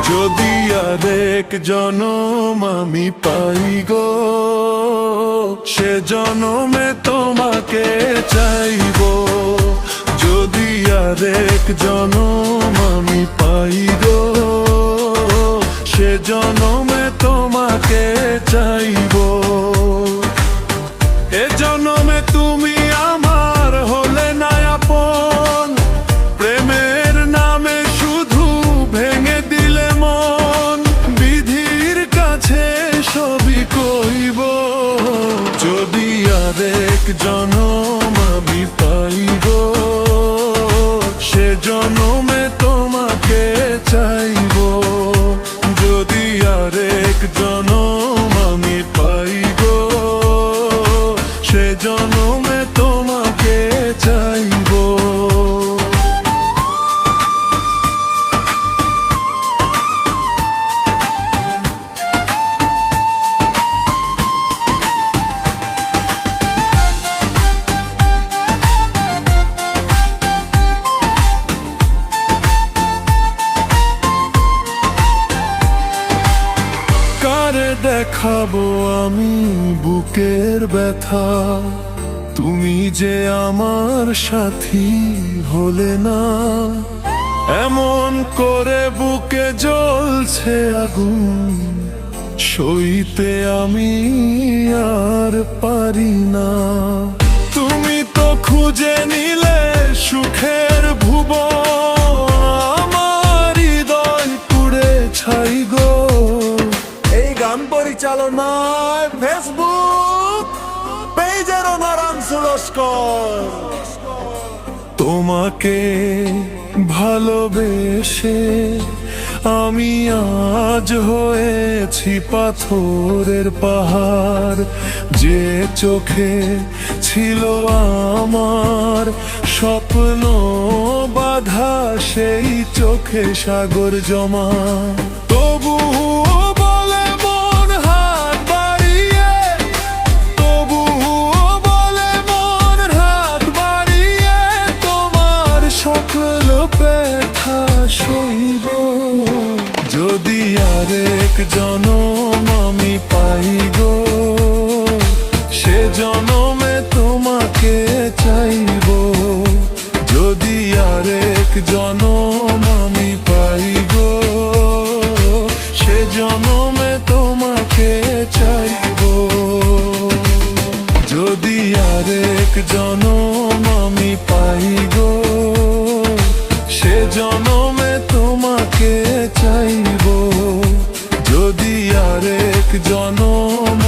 যদি আরেক জনম আমি পাই গো, সে জনমে তোমাকে চাইবো। যদি আরেক জনম আমি পাই গো, সে জনমে তোমাকে চাইবো। এ জনমে তুমি আমার হলে না আপন, প্রেমের নামে শুধু ভেঙে দিলে মন। বিধির কাছে সবই কইব, যদি আরেক জনম আমি পাই গো, সে জনমে তোমাকে চাইবো। যদি আরেক জনম আমি পাই গো, সে জনমে তোমাকে চাইবো। কারে দেখাবো আমি বুকের ব্যথা, তুমি যে আমার সাথী হলে না। এমন করে বুকে জ্বলছে আগুন, সইতে আমি আর পারি না। তুমি তো খুঁজে নিলে সুখের ভুবন, আমার হৃদয় পুড়ে ছাই গো। এই গান পরিচালনায় ফেসবুক পেজের নারায়ণ সুলস্কর। তোমাকে ভালোবেসে আমি আজ হয়েছি পাথরের পাহাড়। যে চোখে ছিল আমার স্বপ্ন বাঁধা, সেই চোখে সাগর জমা। তবু বলে মন হাত বাড়িয়ে, তবু বলে মন হাত বাড়িয়ে, তোমার সকল ব্যথা সইব। যদি আরেক জনম আমি পাই গো, সে জনমে তোমাকে চাইবো। যদি আরেক জনম আমি পাই গো, সে জনমে তোমাকে চাইবো। যদি আরেক জনম আমি পাই গো, সে জনমে তোমাকে চাইবো। যদি আরেক জনম